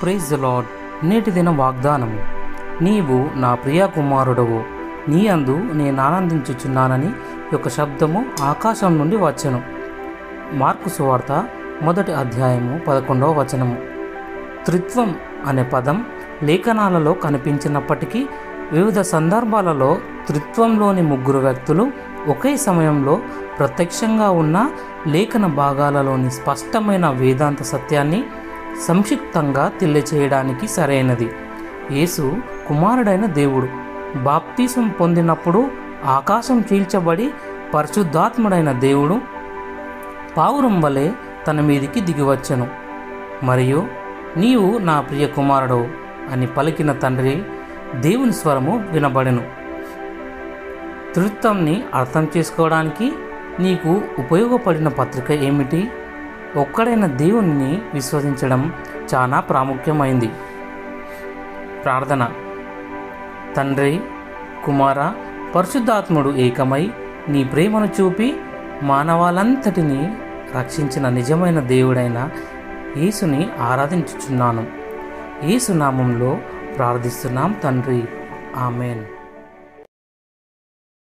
Praise the lord. నేటి దిన వాగ్దానము. నీవు నా ప్రియ కుమారుడవు, నీ అందు నేను ఆనందించుచున్నానని యొక్క శబ్దము ఆకాశం నుండి వచ్చెను. మార్కు సువార్త 1వ అధ్యాయము 11వ వచనము. త్రిత్వం అనే పదం లేఖనాలలో కనిపించినప్పటికీ వివిధ సందర్భాలలో త్రిత్వంలోని ముగ్గురు వ్యక్తులు ఒకే సమయంలో ప్రత్యక్షంగా ఉన్న లేఖన భాగాలలోని స్పష్టమైన వేదాంత సత్యాన్ని సంక్షిప్తంగా తెలియచేయడానికి సరైనది. యేసు కుమారుడైన దేవుడు బాప్తిసం పొందినప్పుడు ఆకాశం చీల్చబడి పరిశుద్ధాత్ముడైన దేవుడు పావురం వలె తన మీదికి దిగివచ్చెను. మరియు నీవు నా ప్రియ కుమారుడు అని పలికిన తండ్రి దేవుని స్వరము వినబడెను. త్రిత్వంని అర్థం చేసుకోవడానికి నీకు ఉపయోగపడిన పత్రిక ఏమిటి? ఒక్కడైన దేవుణ్ణి విశ్వసించడం చాలా ప్రాముఖ్యమైంది. ప్రార్థన. తండ్రి, కుమార, పరిశుద్ధాత్ముడు ఏకమై నీ ప్రేమను చూపి మానవాళంతటిని రక్షించిన నిజమైన దేవుడైన యేసుని ఆరాధించుచున్నాను. యేసు నామంలో ప్రార్థిస్తున్నాం తండ్రి. ఆమెన్.